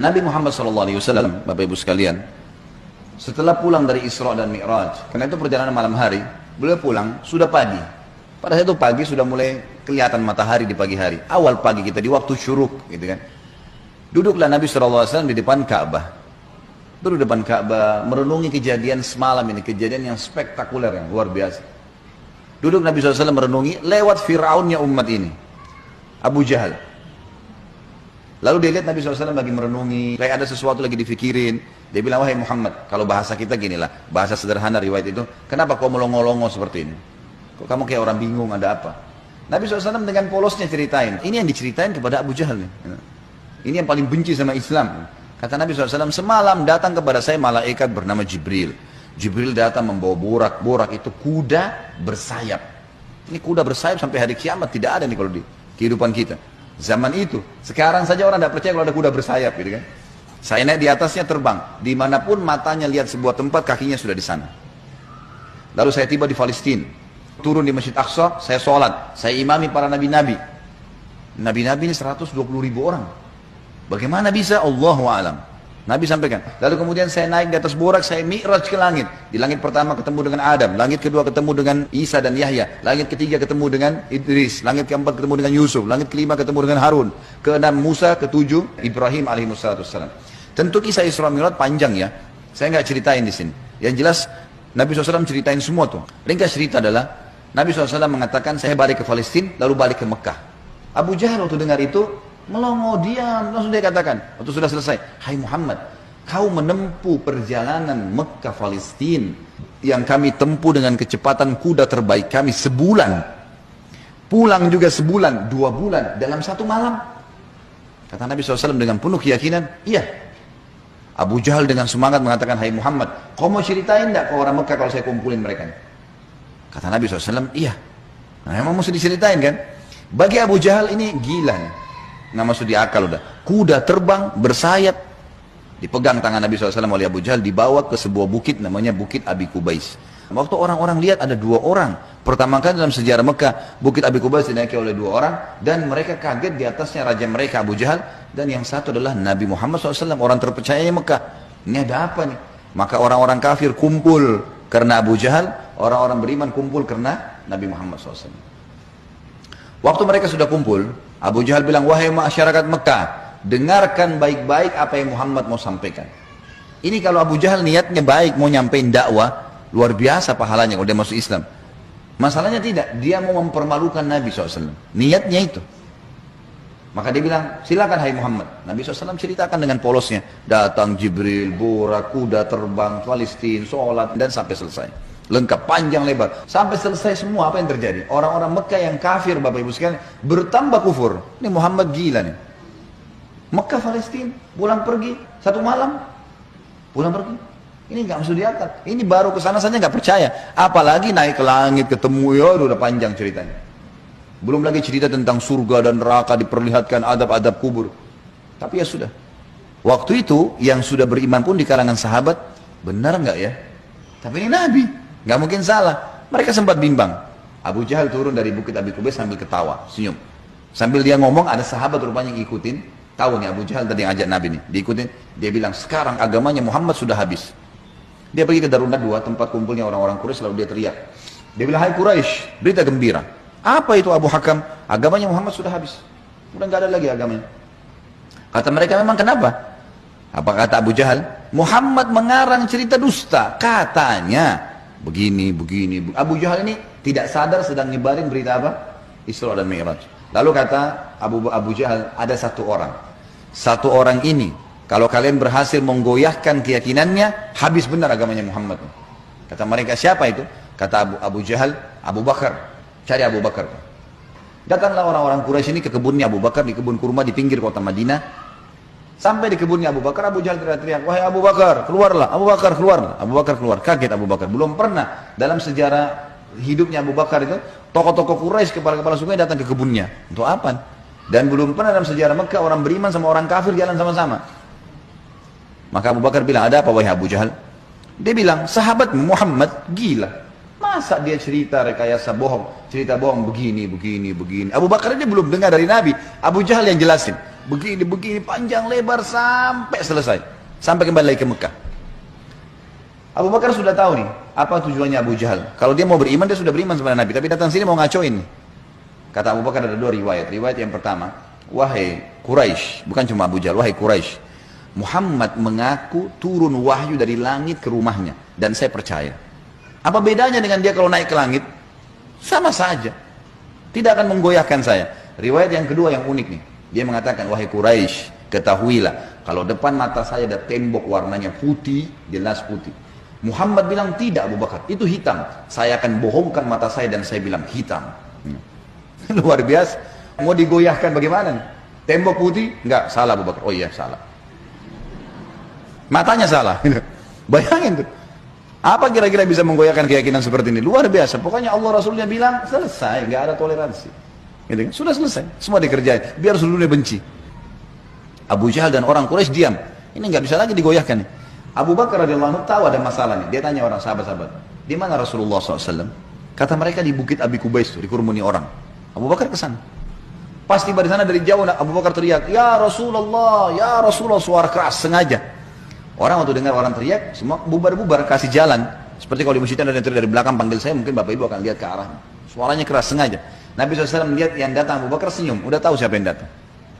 Nabi Muhammad SAW, Bapak Ibu sekalian, setelah pulang dari Isra dan Mi'raj, karena itu perjalanan malam hari, beliau pulang sudah pagi. Pada saat itu pagi sudah mulai kelihatan matahari di pagi hari. Awal pagi kita di waktu syuruk, gitu kan. Duduklah Nabi SAW di depan Ka'bah. Duduk di depan Ka'bah, merenungi kejadian semalam ini, kejadian yang spektakuler, yang luar biasa. Duduk Nabi SAW merenungi lewat Fir'aunnya umat ini, Abu Jahal. Lalu dia lihat Nabi SAW lagi merenungi, kayak ada sesuatu lagi difikirin. Dia bilang, wahai Muhammad, kalau bahasa kita ginilah, bahasa sederhana riwayat itu, kenapa kau melongo-longo seperti ini? Kok kamu kayak orang bingung, ada apa? Nabi SAW dengan polosnya ceritain, ini yang diceritain kepada Abu Jahal nih. Ini yang paling benci sama Islam. Kata Nabi SAW, semalam datang kepada saya malaikat bernama Jibril. Jibril datang membawa borak itu kuda bersayap. Ini kuda bersayap sampai hari kiamat tidak ada nih kalau di kehidupan kita. Zaman itu, sekarang saja orang tidak percaya kalau ada kuda bersayap, gitu kan? Saya naik di atasnya terbang, dimanapun matanya lihat sebuah tempat, kakinya sudah di sana. Lalu saya tiba di Palestina, turun di Masjid Aqsa, saya sholat, saya imami para nabi-nabi. Nabi-nabi ini 120.000 orang. Bagaimana bisa? Allahu a'lam. Nabi sampaikan. Lalu kemudian saya naik di atas borak, saya mi'raj ke langit. Di langit pertama ketemu dengan Adam, langit kedua ketemu dengan Isa dan Yahya, langit ketiga ketemu dengan Idris, langit keempat ketemu dengan Yusuf, langit kelima ketemu dengan Harun, keenam Musa, ketujuh Ibrahim alaihissalam. Tentu kisah Isra Mi'raj panjang ya. Saya nggak ceritain di sini. Yang jelas Nabi SAW ceritain semua tuh. Ringkas cerita adalah Nabi SAW mengatakan saya balik ke Palestina lalu balik ke Mekah. Abu Jahal waktu dengar itu melongo, diam, langsung dia katakan waktu sudah selesai, hai Muhammad, kau menempuh perjalanan Mekah Palestina yang kami tempuh dengan kecepatan kuda terbaik kami sebulan, pulang juga sebulan, 2 bulan dalam 1 malam. Kata Nabi SAW dengan penuh keyakinan, iya. Abu Jahal dengan semangat mengatakan, hai Muhammad, kau mau ceritain enggak ke orang Mekah kalau saya kumpulin mereka? Kata Nabi SAW, iya. Nah, memang mesti diceritain kan? Bagi Abu Jahal ini gila nih. Nggak masuk di akal udah. Kuda terbang bersayap, dipegang tangan Nabi SAW oleh Abu Jahal, dibawa ke sebuah bukit namanya Bukit Abi Kubais. Waktu orang-orang lihat ada 2 orang. Pertama kali dalam sejarah Mekah, Bukit Abi Kubais dinaiki oleh 2 orang dan mereka kaget, di atasnya raja mereka Abu Jahal dan yang satu adalah Nabi Muhammad SAW, orang terpercaya Mekah. Ini ada apa nih? Maka orang-orang kafir kumpul karena Abu Jahal, orang-orang beriman kumpul karena Nabi Muhammad SAW. Waktu mereka sudah kumpul, Abu Jahal bilang, wahai masyarakat Mekah, dengarkan baik-baik apa yang Muhammad mau sampaikan. Ini kalau Abu Jahal niatnya baik, mau nyampein dakwah, luar biasa pahalanya kalau dia masuk Islam. Masalahnya tidak, dia mau mempermalukan Nabi SAW. Niatnya itu. Maka dia bilang, silakan hai Muhammad. Nabi SAW ceritakan dengan polosnya. Datang Jibril, borak, kuda terbang, Palestina, sholat, dan sampai selesai. Lengkap, panjang lebar. Sampai selesai semua apa yang terjadi. Orang-orang Mekah yang kafir, Bapak Ibu sekalian, bertambah kufur. Ini Muhammad gila nih. Mekah, Palestina, pulang pergi, 1 malam. Pulang pergi. Ini nggak masuk di akal. Ini baru kesana saja nggak percaya. Apalagi naik ke langit, ketemu, ya udah panjang ceritanya. Belum lagi cerita tentang surga dan neraka, diperlihatkan adab-adab kubur. Tapi ya sudah. Waktu itu, yang sudah beriman pun di kalangan sahabat, benar nggak ya? Tapi ini Nabi. Nggak mungkin salah. Mereka sempat bimbang. Abu Jahal turun dari Bukit Abi Kubais sambil ketawa, senyum. Sambil dia ngomong, ada sahabat rupanya yang ngikutin. Tahu nih Abu Jahal tadi yang ajak Nabi nih, diikutin. Dia bilang, sekarang agamanya Muhammad sudah habis. Dia pergi ke Darunat 2, tempat kumpulnya orang-orang Quraisy, lalu dia teriak. Dia bilang, hai Quraisy, berita gembira. Apa itu Abu Hakam? Agamanya Muhammad sudah habis. Udah nggak ada lagi agamanya. Kata mereka, memang kenapa? Apa kata Abu Jahal? Muhammad mengarang cerita dusta. Katanya begini. Abu Jahal ini tidak sadar sedang nyebarin berita apa? Isra dan Mi'raj. Lalu kata Abu Jahal, ada 1 orang. 1 orang ini, kalau kalian berhasil menggoyahkan keyakinannya, habis benar agamanya Muhammad. Kata mereka, siapa itu? Kata Abu Jahal, Abu Bakar. Cari Abu Bakar. Datanglah orang-orang Quraisy ini ke kebunnya Abu Bakar, di kebun kurma di pinggir kota Madinah. Sampai di kebunnya Abu Bakar, Abu Jahal teriak-teriak, wahai Abu Bakar, keluarlah, Abu Bakar keluarlah. Abu Bakar keluar, kaget Abu Bakar. Belum pernah dalam sejarah hidupnya Abu Bakar itu, tokoh-tokoh Quraisy, kepala-kepala suku datang ke kebunnya. Untuk apa? Dan belum pernah dalam sejarah Mekah orang beriman sama orang kafir jalan sama-sama. Maka Abu Bakar bilang, ada apa wahai Abu Jahal? Dia bilang, sahabatmu Muhammad gila. Masa dia cerita rekayasa bohong, cerita bohong begini. Abu Bakar ini belum dengar dari Nabi. Abu Jahal yang jelasin. begini panjang lebar sampai selesai, sampai kembali lagi ke Mekah. Abu Bakar sudah tahu nih apa tujuannya Abu Jahal. Kalau dia mau beriman, dia sudah beriman sama Nabi, tapi datang sini mau ngacoin. Kata Abu Bakar ada dua riwayat. Riwayat yang pertama, wahai Quraisy, bukan cuma Abu Jahal, wahai Quraisy, Muhammad mengaku turun wahyu dari langit ke rumahnya dan saya percaya. Apa bedanya dengan dia kalau naik ke langit? Sama saja, tidak akan menggoyahkan saya. Riwayat yang kedua yang unik nih, dia mengatakan, wahai Quraisy, ketahuilah kalau depan mata saya ada tembok warnanya putih, jelas putih. Muhammad bilang tidak Abu Bakar, itu hitam. Saya akan bohongkan mata saya dan saya bilang hitam. Luar biasa. Mau digoyahkan bagaimana? Tembok putih? Enggak, salah Abu Bakar. Oh iya, salah. Matanya salah. Bayangin tuh. Apa kira-kira bisa menggoyahkan keyakinan seperti ini? Luar biasa. Pokoknya Allah Rasulnya bilang selesai, nggak ada toleransi. Gitu kan? Sudah selesai, semua dikerjain. Biar seluruhnya benci. Abu Jahal dan orang Quraisy diam. Ini nggak bisa lagi digoyahkan nih. Abu Bakar radhiyallahu anhu tahu ada masalah nih. Dia tanya orang sahabat-sahabat, di mana Rasulullah SAW? Kata mereka di Bukit Abi Kubais, dikerumuni orang. Abu Bakar ke sana. Pas tiba di sana dari jauh, Abu Bakar teriak, ya Rasulullah, suara keras sengaja. Orang waktu dengar orang teriak, semua bubar-bubar kasih jalan. Seperti kalau di masjid ada yang teriak dari belakang panggil saya, mungkin bapak ibu akan lihat ke arah. Suaranya keras sengaja. Nabi SAW melihat yang datang, Abu Bakar senyum, udah tahu siapa yang datang.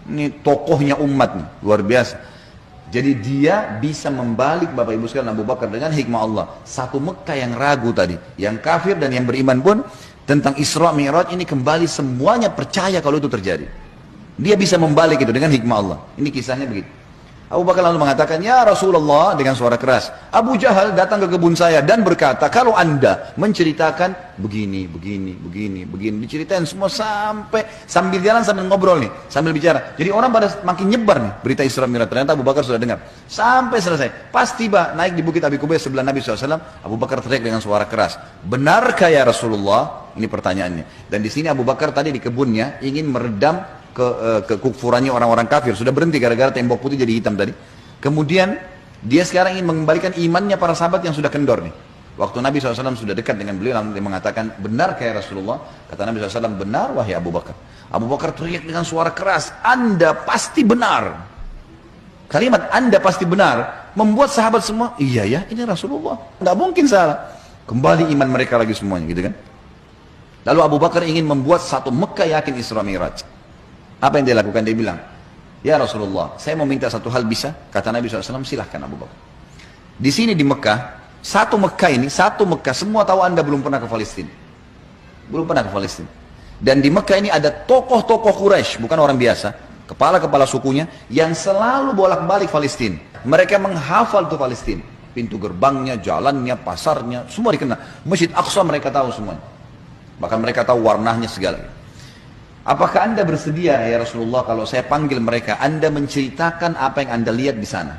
Ini tokohnya umat nih, luar biasa. Jadi dia bisa membalik Bapak Ibu sekalian Abu Bakar dengan hikmah Allah. Satu Mekah yang ragu tadi, yang kafir dan yang beriman pun tentang Isra Mi'raj ini kembali semuanya percaya kalau itu terjadi. Dia bisa membalik itu dengan hikmah Allah. Ini kisahnya begitu. Abu Bakar lalu mengatakan, ya Rasulullah, dengan suara keras. Abu Jahal datang ke kebun saya dan berkata, kalau anda menceritakan begini. Diceritain semua sambil jalan sambil ngobrol nih, sambil bicara. Jadi orang pada makin nyebar nih berita Isra Mi'raj. Ternyata Abu Bakar sudah dengar. Sampai selesai. Pas tiba naik di Bukit Abi Kubais sebelah Nabi SAW, Abu Bakar teriak dengan suara keras. Benarkah ya Rasulullah? Ini pertanyaannya. Dan di sini Abu Bakar tadi di kebunnya ingin meredam kekufurannya orang-orang kafir. Sudah berhenti gara-gara tembok putih jadi hitam tadi. Kemudian dia sekarang ingin mengembalikan imannya para sahabat yang sudah kendor nih. Waktu Nabi SAW sudah dekat dengan beliau, lalu dia mengatakan, benar kayak Rasulullah? Kata Nabi SAW, benar wahai Abu Bakar. Abu Bakar teriak dengan suara keras, Anda pasti benar. Kalimat Anda pasti benar membuat sahabat semua, iya ya, ini Rasulullah, nggak mungkin salah. Kembali iman mereka lagi semuanya, gitu kan? Lalu Abu Bakar ingin membuat satu Mekah yakin Isra Mi'raj. Apa yang dia lakukan? Dia bilang, ya Rasulullah, saya mau minta satu hal, bisa? Kata Nabi SAW, silahkan Abu Bakar. Di sini di Mekah, satu Mekah, semua tahu Anda belum pernah ke Palestina. Belum pernah ke Palestina. Dan di Mekah ini ada tokoh-tokoh Quraisy, bukan orang biasa, kepala-kepala sukunya, yang selalu bolak-balik Palestina. Mereka menghafal tuh Palestina. Pintu gerbangnya, jalannya, pasarnya, semua dikenal. Masjid Aqsa mereka tahu semuanya. Bahkan mereka tahu warnanya segala. Apakah Anda bersedia ya Rasulullah kalau saya panggil mereka, Anda menceritakan apa yang Anda lihat di sana?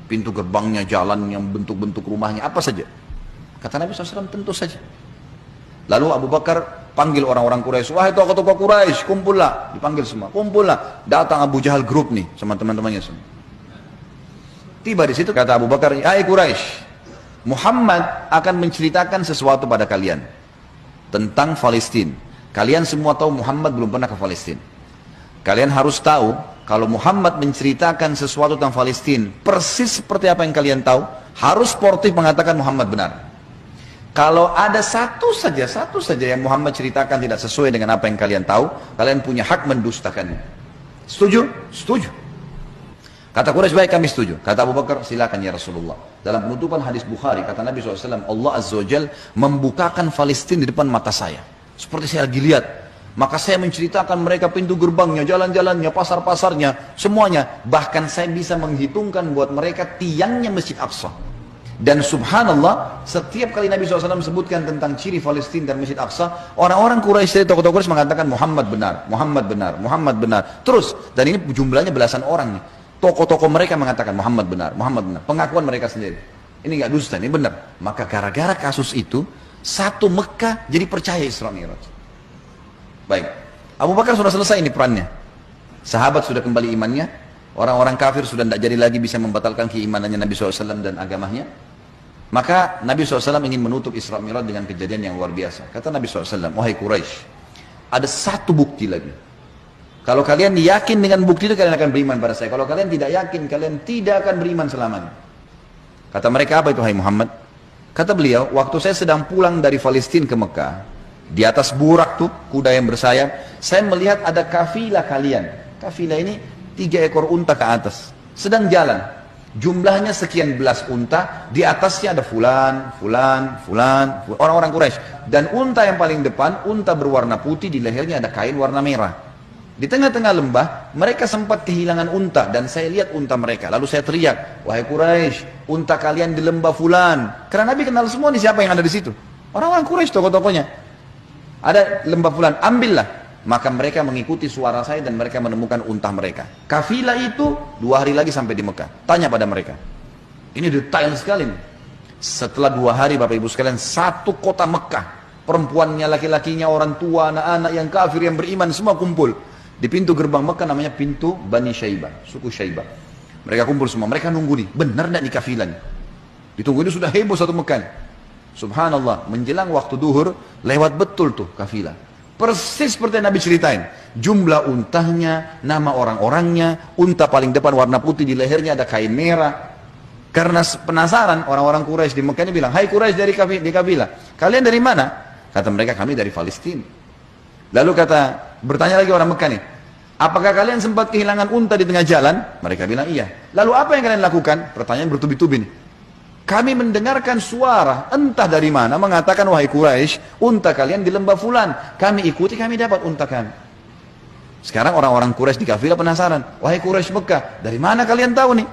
Pintu gerbangnya, jalannya, bentuk-bentuk rumahnya, apa saja. Kata Nabi SAW, tentu saja. Lalu Abu Bakar panggil orang-orang Quraisy, wahai tokoh-tokoh Quraisy, kumpullah. Dipanggil semua, kumpullah. Datang Abu Jahal grup nih, sama teman-temannya semua. Tiba di situ kata Abu Bakar, hai Quraisy, Muhammad akan menceritakan sesuatu pada kalian tentang Palestina. Kalian semua tahu Muhammad belum pernah ke Palestina. Kalian harus tahu kalau Muhammad menceritakan sesuatu tentang Palestina persis seperti apa yang kalian tahu, harus sportif mengatakan Muhammad benar. Kalau ada satu saja yang Muhammad ceritakan tidak sesuai dengan apa yang kalian tahu, kalian punya hak mendustakannya. Setuju? Setuju. Kata Quraisy, baik kami setuju. Kata Abu Bakar, silakan ya Rasulullah. Dalam penutupan hadis Bukhari, kata Nabi SAW, Allah Azza wa Jal membukakan Palestina di depan mata saya. Seperti saya lagi lihat. Maka saya menceritakan mereka pintu gerbangnya, jalan-jalannya, pasar-pasarnya, semuanya. Bahkan saya bisa menghitungkan buat mereka tiangnya Masjid Aqsa. Dan subhanallah, setiap kali Nabi SAW sebutkan tentang ciri Palestina dan Masjid Aqsa, orang-orang Quraisy dari tokoh-tokoh Quraisy mengatakan Muhammad benar, Muhammad benar, Muhammad benar. Terus, dan ini jumlahnya belasan orang nih. Tokoh-tokoh mereka mengatakan Muhammad benar, Muhammad benar. Pengakuan mereka sendiri. Ini nggak dusta, ini benar. Maka gara-gara kasus itu, satu Mekah jadi percaya Isra Mi'raj. Baik, Abu Bakar sudah selesai ini perannya. Sahabat sudah kembali imannya. Orang-orang kafir sudah tidak jadi lagi bisa membatalkan keimanannya Nabi SAW dan agamanya. Maka Nabi SAW ingin menutup Isra Mi'raj dengan kejadian yang luar biasa. Kata Nabi SAW, wahai Quraisy, ada satu bukti lagi. Kalau kalian yakin dengan bukti itu, kalian akan beriman pada saya. Kalau kalian tidak yakin, kalian tidak akan beriman selamanya. Kata mereka, apa itu hai Muhammad? Kata beliau, waktu saya sedang pulang dari Palestina ke Mekah, di atas burak tuh, kuda yang bersayap, saya melihat ada kafilah kalian. Kafilah ini 3 ekor unta ke atas, sedang jalan. Jumlahnya sekian belas unta, di atasnya ada fulan, orang-orang Quraisy. Dan unta yang paling depan, unta berwarna putih, di lehernya ada kain warna merah. Di tengah-tengah lembah, mereka sempat kehilangan unta, dan saya lihat unta mereka. Lalu saya teriak, wahai Quraisy, unta kalian di lembah fulan. Karena Nabi kenal semua nih siapa yang ada di situ. Orang-orang Quraisy, tokoh-tokohnya. Ada lembah fulan, ambillah. Maka mereka mengikuti suara saya dan mereka menemukan unta mereka. Kafilah itu 2 hari lagi sampai di Mekah. Tanya pada mereka. Ini detail sekali nih. Setelah 2 hari Bapak Ibu sekalian, satu kota Mekah. Perempuannya, laki-lakinya, orang tua, anak-anak yang kafir, yang beriman, semua kumpul. Di pintu gerbang Mekah namanya pintu Bani Syaibah, suku Syaibah. Mereka kumpul semua, mereka nunggu nih. Benar tidak nih kafilah nih? Ditunggu ini sudah heboh satu Mekah. Subhanallah, menjelang waktu duhur, lewat betul tuh kafilah. Persis seperti yang Nabi ceritain. Jumlah untanya, nama orang-orangnya, unta paling depan warna putih, di lehernya ada kain merah. Karena penasaran, orang-orang Quraisy di Mekah ini bilang, hai Quraisy dari kafilah, kalian dari mana? Kata mereka, kami dari Palestina. Lalu bertanya lagi orang Mekah nih, apakah kalian sempat kehilangan unta di tengah jalan? Mereka bilang iya. Lalu apa yang kalian lakukan? Pertanyaan bertubi-tubi nih. Kami mendengarkan suara entah dari mana mengatakan, wahai Quraisy, unta kalian di lembah fulan. Kami ikuti, kami dapat unta kami. Sekarang orang-orang Quraisy di kafilah penasaran, wahai Quraisy Mekah, dari mana kalian tahu nih?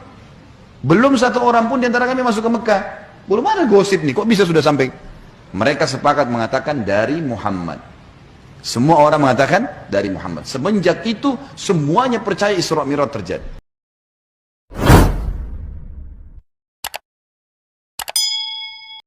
Belum satu orang pun di antara kami masuk ke Mekah. Belum ada gosip nih, kok bisa sudah sampai? Mereka sepakat mengatakan dari Muhammad. Semua orang mengatakan dari Muhammad. Semenjak itu semuanya percaya Isra Mi'raj terjadi.